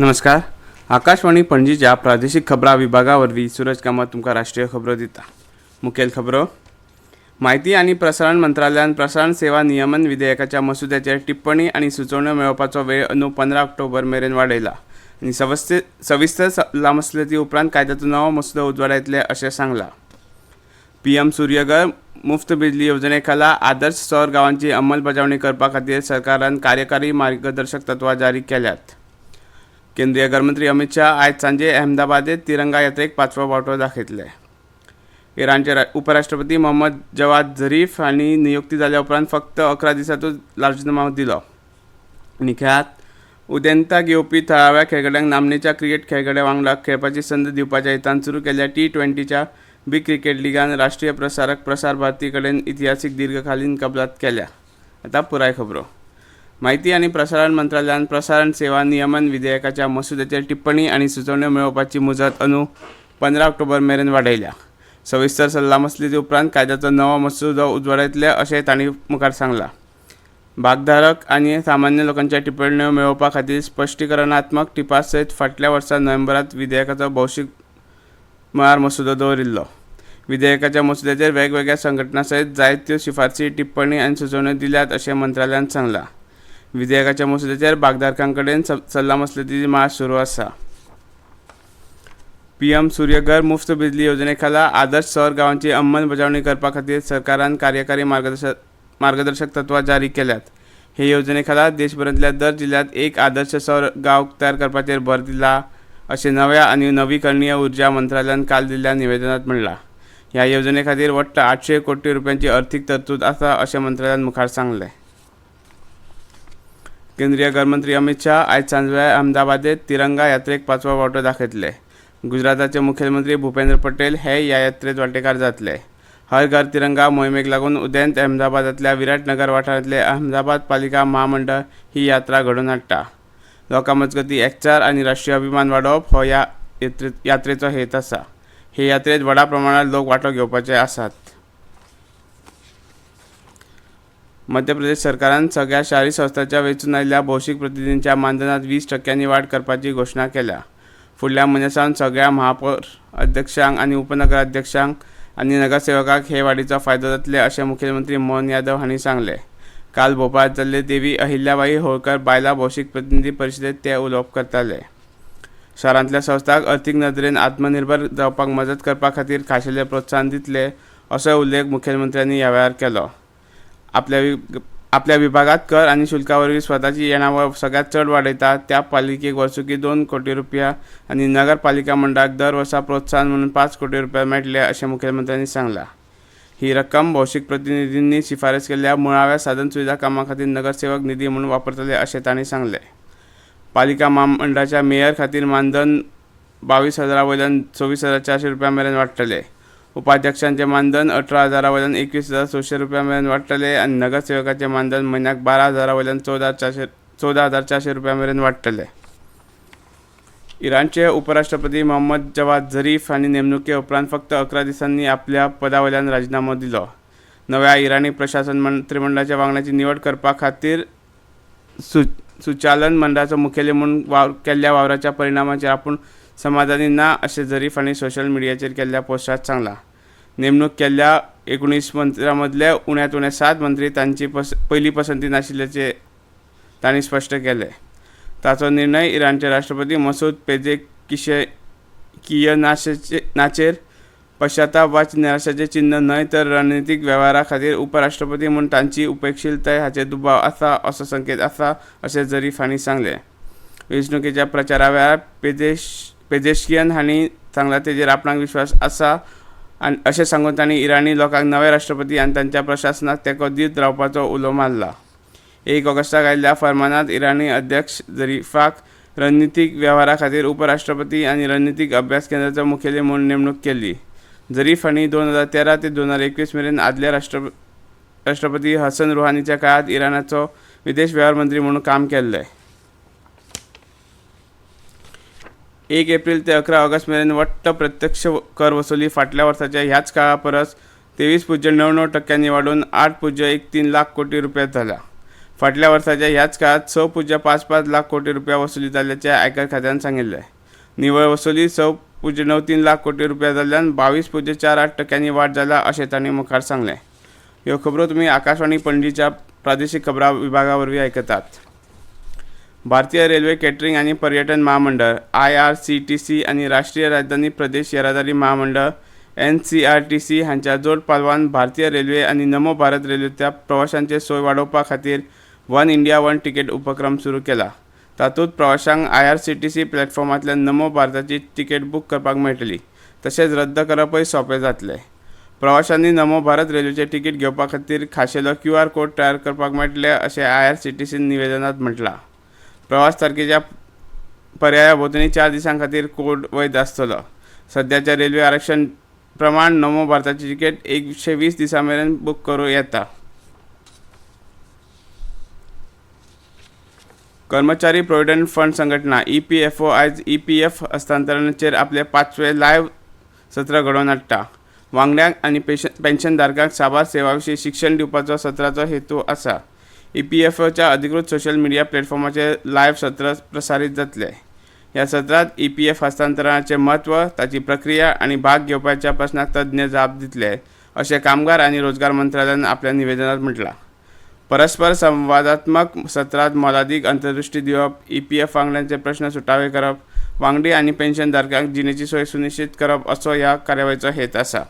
नमस्कार. आकाशवाणी पणजीच्या प्रादेशीक खबरां विभागा वरवीं सूरज कामत तुमकां राष्ट्रीय खबरो दिता. मुखेल खबरो. माहिती आनी प्रसारण मंत्रालयान प्रसारण सेवा नियमन विधेयकाच्या मसुद्याचेर टिप्पणी आनी सुचोवण्यो मेळोवपाचो वेळ अंदू 15 ऑक्टोबर मेरेन वाडयला आनी सविस्तर सल्लामसलती उपरांत कायद्याचो नवो मसुदो उजवाडा येतले अशें सांगलां. PM सूर्यघर मुफ्त बिजली येवजणे खाला आदर्श सौर गांवांची अंमलबजावणी करपा खातीर सरकारान कार्यकारी मार्गदर्शक तत्वां जारी केल्यात. केंद्रीय गृहमंत्री अमित शाह आयज सांजे अहमदाबादेत तिरंगा यात्रेक 5वो वांटो दाखयतले. इराणचे उपराष्ट्रपती मोहम्मद जवाद झरीफ हांणी नियुक्ती जाल्या उपरांत फक्त 11 दिसांतूच राजीनामो दिलो. आनी खेळांत उदेंताक येवपी थळाव्या खेळगड्यांक नामनेच्या क्रिकेट खेळगड्या वांगडा खेळपाची संद दिवपाच्या हेतान सुरू केल्ल्या T20च्या बिग क्रिकेट लीगान राष्ट्रीय प्रसारक प्रसार भारती कडेन इतिहासीक दीर्घकालीन कबलात केल्या. आतां पुराय खबरो. माहिती आनी प्रसारण मंत्रालयान प्रसारण सेवा नियमन विधेयकाच्या मसुद्याचेर टिप्पणी आनी सुचोवण्यो मेळोवपाची मुजत अंदू 15 ऑक्टोबर मेरेन वाडयल्या. सविस्तर सल्लामसलती उपरांत कायद्याचो नवो मसुदो उजवाडा येतले अशें तांणी मुखार सांगलां. भागधारक आनी सामान्य लोकांच्या टिप्पण्यो मेळोवपा खातीर स्पश्टीकरणात्मक टिपा सयत फाटल्या वर्सा नोव्हेंबरांत विधेयकाचो भौशीक मळार मसुदो दवरिल्लो. विधेयकाच्या मसुद्याचेर वेगवेगळ्या संघटनां सयत जायत्यो शिफारसी टिप्पणी आनी सुचोवण्यो दिल्यात अशें मंत्रालयान सांगलां. विधेयकाच्या मसुद्याचेर भागधारकां कडेन सल्लामसलतीची माळ सुरू आसा. PM सूर्यघर मुफ्त बिजली येवजणे खाला आदर्श सौर गांवांची अंमलबजावणी करपा खातीर सरकारान कार्यकारी मार्गदर्शक तत्वां जारी केल्यात. हे येवजणे खाला देशभरांतल्या दर जिल्ल्यांत एक आदर्श सौर गांव तयार करपाचेर भर दिला अशें नव्या आनी नवीकरणीय उर्जा मंत्रालयान काल दिल्ल्या निवेदनांत म्हणलां. ह्या येवजणे खातीर वट्ट 800 कोटी रुपयांची अर्थीक तरतूद आसा अशें मंत्रालयान मुखार सांगलें. केंद्रीय गृहमंत्री अमित शाह आयज सांजवेळा अहमदाबादेत तिरंगा यात्रेक 5वो वांटो दाखयतले. गुजराताचे मुखेलमंत्री भूपेंद्र पटेल हे ह्या यात्रेत वांटेकार जातले. हर घर तिरंगा मोहिमेक लागून उदेंत अहमदाबादांतल्या विराटनगर वाठारांतले अहमदाबाद पालिका महामंडळ ही यात्रा घडोवन हाडटा. लोकां मजगतीं एकचार आनी राष्ट्रीय अभिमान वाडोवप हो ह्या यात्रेचो हेत आसा. हे यात्रेंत व्हडा प्रमाणांत लोक वांटो घेवपाचे आसात. मध्य प्रदेश सरकारान सगळ्या शारी संस्थांच्या वेंचून आयिल्ल्या भौशीक प्रतिनिधींच्या मानधनांत 20% वाड करपाची घोशणा केल्या. फुडल्या म्हयन्यासावन सगळ्या महापौर अध्यक्षांक आनी उपनगराध्यक्षांक आनी नगरसेवकांक हे वाडीचो फायदो जातले अशें मुखेलमंत्री मोहन यादव हांणी सांगलें. काल भोपाळांत जाल्ले देवी अहिल्याबाई होळकर बायला भौशीक प्रतिनिधी परिशदेंत ते उलोवप करताले. शारांतल्या संस्थांक अर्थीक नदरेन आत्मनिर्भर जावपाक मजत करपा खातीर खाशेलें प्रोत्साहन दितले असो उल्लेख मुखेलमंत्र्यांनी ह्या वेळार केलो. आपल्या विभागात कर आनी शुल्का वरवीं स्वताची येणावळ सगळ्यांत चड वाडयता त्या पालिकेक वर्सुकी 2 कोटी रुपया आनी नगरपालिका मंडळाक दर वर्सा प्रोत्साहन म्हणून 5 कोटी रुपया मेळटले अशें मुखेलमंत्र्यांनी सांगलां. ही रक्कम भौशीक प्रतिनिधींनी शिफारस केल्ल्या मुळाव्या साधन सुविधा कामां खातीर नगरसेवक निधी म्हणून वापरतले अशें तांणी सांगलें. पालिका महामंडळाच्या मेयर खातीर मानधन 22,000 वयल्यान 24,400 रुपया मेरेन वाडटलें. उपाध्यक्षांचें मानधन 18,000 वयल्यान 21,600 रुपया मेरेन वाडटलें आनी नगरसेवकाचें मानधन म्हयन्याक 12,000 वयल्यान 14,400 रुपया मेरेन वाडटलें. इराणचे उपराष्ट्रपती मोहम्मद जवाद झरीफ हांणी नेमणुके उपरांत फक्त 11 दिसांनी आपल्या पदा वयल्यान राजीनामो दिलो. नव्या इराणी प्रशासन मंत्रिमंडळाच्या वांगड्याची निवड करपा खातीर सुचालन मंडळाचो मुखेली म्हणून केल्ल्या वावराच्या परिणामाचेर आपूण समाधानी ना अशें झरीफ हांणी सोशल मिडियाचेर केल्ल्या पोस्टांत सांगलां. नेमणूक केल्ल्या 19 मंत्र्यां मदले उण्यांत उणे 7 मंत्री तांची पयली पसंती नाशिल्ल्याचें तांणी स्पश्ट केलें. ताचो निर्णय इराणचे राष्ट्रपती मसूद पेजेशकियनाचेर पश्चाताप वा निराशाचें चिन्ह न्हय तर रणनीतीक वेव्हारा खातीर उपराष्ट्रपती म्हूण तांची उपेक्षीलताय हाचेर दुबाव आसा असो संकेत आसा अशें झरीफ हांणी सांगलें. वेंचणुकेच्या प्रचारा वेळार पेजेशकियन हांणी सांगलां तेजेर आपणाक विश्वास आसा आनी अशें सांगून तांणी इराणी लोकांक नवे राष्ट्रपती आनी तांच्या प्रशासनाक तेंको दित रावपाचो उलो मारला. 1 ऑगस्टाक आयिल्ल्या फर्मानांत इराणी अध्यक्ष झरीफाक रणनीतीक वेव्हारा खातीर उपराष्ट्रपती आनी रणनीतीक अभ्यास केंद्राचो मुखेली म्हूण नेमणूक केल्ली. झरीफ हांणी 2013 ते 2021 मेरेन आदले राष्ट्रपती हसन रुहानीच्या काळांत इराणाचो विदेश वेव्हार मंत्री म्हणून काम केल्लें. 1 एप्रिल ते 11 ऑगस्ट मेरेन वट्ट प्रत्यक्ष कर वसुली फाटल्या वर्साच्या ह्याच काळा परस 23.99% वाडून 8.13 लाख कोटी रुपया जाला. फाटल्या वर्साच्या ह्याच काळात 6.55 लाख कोटी रुपया वसुली जाल्ल्याचे आयकर खात्यान सांगिल्ले. निव्वळ वसुली 6.93 लाख कोटी रुपया जाल्ल्यान 22.48% वाड जाला अशें तांणी मुखार सांगलें. ह्यो खबरो तुमी आकाशवाणी पणजीच्या प्रादेशीक खबरां विभागा वरवीं आयकतात. भारतीय रेल्वे कॅटरिंग आनी पर्यटन महामंडळ IRCTC आनी राष्ट्रीय राजधानी प्रदेश येरादारी महामंडळ NCRTC हांच्या जोड पालवान भारतीय रेल्वे आनी नमो भारत रेल्वेच्या प्रवाशांचे सोय वाडोवपा खातीर वन इंडिया वन तिकेट उपक्रम सुरू केला. तातूंत प्रवाशांक IRCTC प्लॅटफॉर्मांतल्यान नमो भारताची तिकेट बूक करपाक मेळटली. तशेंच रद्द करपय सोंपें जातलें. प्रवाशांनी नमो भारत रेल्वेचे तिकेट घेवपा खातीर खाशेलो QR कोड तयार करपाक मेळटले अशें IRCTC निवेदनांत म्हटलां. प्रवास तारखेच्या पर्याया भोंवतणी 4 दिसां खातीर कोड वैध आसतलो. सद्याच्या रेल्वे आरक्षण प्रमाण नमो भारताची तिकेट 120 दिसां मेरेन बूक करूं येता. कर्मचारी प्रोव्हिडंट फंड संघटना EPFO आयज EPF हस्तांतरणाचेर आपले 5वें लायव्ह सत्र घडोवन हाडटा. वांगड्यांक आनी पेन्शनधारकांक साबार सेवांविशीं शिक्षण दिवपाचो सत्राचो हेतू आसा. EPFOच्या अधिकृत सोशल मिडिया प्लॅटफॉर्माचेर लायव्ह सत्र प्रसारीत जातले. ह्या सत्रांत EPF हस्तांतरणाचें म्हत्व, ताची प्रक्रिया आनी भाग घेवपाच्या प्रस्नाक तज्ञ जाप दितले अशें कामगार आनी रोजगार मंत्रालयान आपल्या निवेदनांत म्हटलां. परस्पर संवादात्मक सत्रांत मोलादीक अंतर्दृश्टी दिवप, EPF वांगड्यांचे प्रस्न सुटावे करप, वांगडी आनी पेन्शनधारकांक जिणेची सोय सुनिश्चित करप असो ह्या कार्यावळीचो हेत आसा.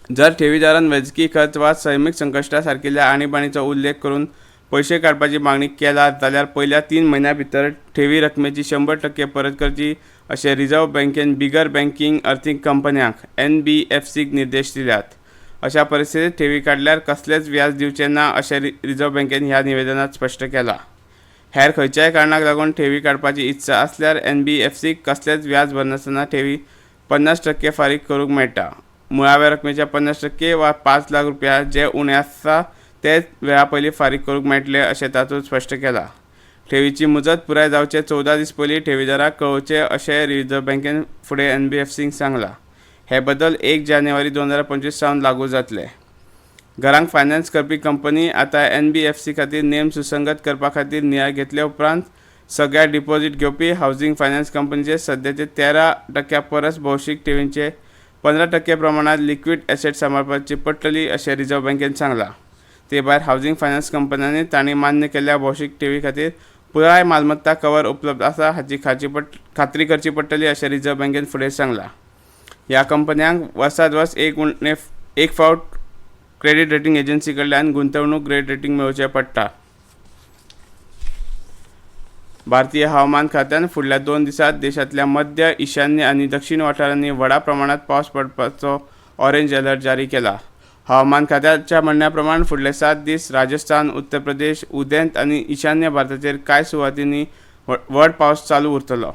जर ठेवीदारान वैजकी खर्च वा सैमीक संकश्टां सारकिल्ल्या आणीबाणीचो उल्लेख करून पयशे काडपाची मागणी केला जाल्यार पयल्या 3 म्हयन्यां भितर ठेवी रकमेची 100% परत करची अशें रिझर्व्ह बँकेन बिगर बँकिंग अर्थीक कंपन्यांक NBFCक निर्देश दिल्यात. अशा परिस्थितीत ठेवी काडल्यार कसलेच व्याज दिवचे ना अशें रिझर्व्ह बँकेन ह्या निवेदनांत स्पश्ट केलां. हेर खंयच्याय कारणाक लागून ठेवी काडपाची इत्सा आसल्यार NBFCक कसलेच व्याज भरनासतना ठेवी 50% फारीक करूंक मेळटा. मुळाव्या रकमेच्या 50% वा 5 लाख रुपया जे उणे आसा तेच वेळा पयलीं फारीक करूंक मेळटले अशें तातूंत स्पश्ट केलां. ठेवीची मुजत पुराय जावचे 14 दीस पयलीं ठेवीदाराक कळोवचें अशें रिझर्व्ह बँकेन फुडें NBFCक सांगलां. हे बदल 1 जानेवारी 2025 सावन लागू जातले. घरांक फायनान्स करपी कंपनी आतां NBFC खातीर नेम सुसंगत करपा खातीर निर्णय घेतल्या उपरांत सगळ्या डिपॉझिट घेवपी हावसिंग फायनान्स कंपनीचे सद्याचे 13% परस भौशीक ठेवींचे 15% प्रमाणात लिक्वीड एसेट सांबाळपाची पडटली अशें रिझर्व्ह बँकेन सांगलां. ते भायर हावसिंग फायनान्स कंपन्यांनी तांणी मान्य केल्ल्या भौशीक ठेवी खातीर पुराय मालमत्ता कवर उपलब्ध आसा हाची खात्री करची पडटली अशें रिझर्व्ह बँकेन फुडें सांगलां. ह्या कंपन्यांक वर्सांत वर्स एक फावट क्रेडीट रेटींग एजन्सी कडल्यान गुंतवणूक ग्रेड रेटींग मेळोवचें पडटा. भारतीय हवामान खात्यान फुडल्या 2 दिसांत देशांतल्या मध्य, ईशान्य आनी दक्षिण वाठारांनी व्हडा प्रमाणात पावस पडपाचो ऑरेंज अलर्ट जारी केला. हवामान खात्याच्या म्हणण्या प्रमाण फुडले 7 दीस राजस्थान, उत्तर प्रदेश, उदेंत आनी ईशान्य भारताचेर कांय सुवातींनी व्हड पावस चालू उरतलो.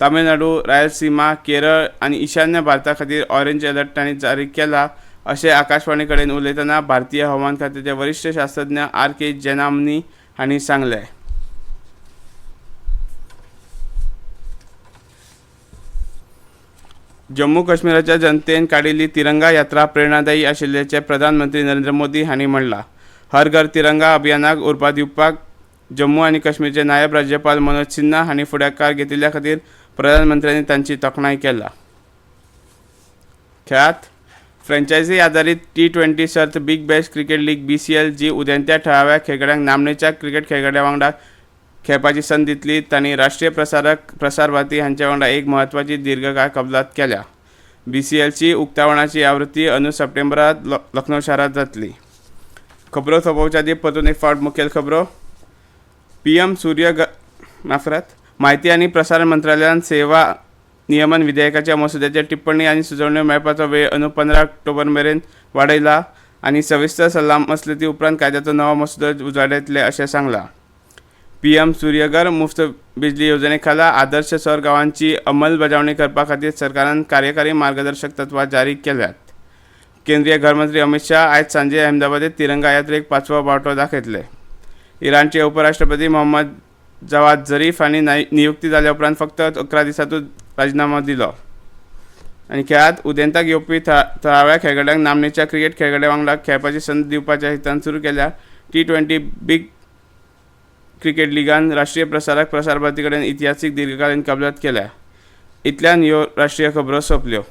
तामिळनाडू, रायलसीमा, केरळ आनी ईशान्य भारता खातीर ऑरेंज अलर्ट तांणी जारी केला अशें आकाशवाणी कडेन उलयतना भारतीय हवामान खात्याचे वरिश्ठ शास्त्रज्ञ RK जेनामनी हांणी सांगलें. जम्मू काश्मीराच्या जनतेन काडिल्ली तिरंगा यात्रा प्रेरणादायी आशिल्ल्याचें प्रधानमंत्री नरेंद्र मोदी हांणी म्हणलां. हर घर तिरंगा अभियानाक उर्बा दिवपाक जम्मू आनी काश्मीरचे नायब राज्यपाल मनोज सिन्हा हांणी फुडाकार घेतिल्ल्या खातीर प्रधानमंत्र्यांनी तांची तोखणाय केला. खेळांत फ्रँचायझी आदारीत T20 सर्त big Bash cricket league BCL जी उदेंत्या थळाव्या खेळगड्यांक नामनेच्या क्रिकेट खेळगड्यां वांगडा खेळपाची संद दितली. तांणी राष्ट्रीय प्रसारक प्रसार भारती हांचे वांगडा एक म्हत्वाची दीर्घकाळ कबलात केल्या. BCLची उक्तावणाची आवृत्ती अंदू सप्टेंबरांत लखनौ शारांत जातली. खबरो सोंपोवच्या आदीं परतून एक फावट मुखेल खबरो. PM म्हायती आनी प्रसारण मंत्रालयान सेवा नियमन विधेयकाच्या मसुद्याचेर टिप्पणी आनी सुचोवण्यो मेळपाचो वेळ अंदू 15 ऑक्टोबर मेरेन वाडयला आनी सविस्तर सल्ला मसलती उपरांत कायद्याचो नवो मसुदो उजवाडार येतले अशें सांगलां. PM सूर्यघर मुफ्त बिजली येवजणे खाला आदर्श सौर गांवांची अंमलबजावणी करपा खातीर सरकारान कार्यकारी मार्गदर्शक तत्वां जारी केल्यात. केंद्रीय घरमंत्री अमित शाह आयज सांजे अहमदाबादेत तिरंगा यात्रेक 5वो बावटो दाखयतले. इराणचे उपराष्ट्रपती मोहम्मद जवाद झरीफ हांणी नियुक्ती जाल्या उपरांत फक्त 11 दिसांतूच राजिनामो दिलो. आनी खेळांत उदेंताक येवपी थळाव्या खेळगड्यांक नामनेच्या क्रिकेट खेळगड्यां वांगडा खेळपाची संद दिवपाच्या हेतान सुरू केल्या T20 बिग क्रिकेट लिगान राष्ट्रीय प्रसारक प्रसार भारती कडेन इतिहासीक दीर्घकालीन कबलात केल्या. इतल्यान ह्यो राष्ट्रीय खबरो सोंपल्यो.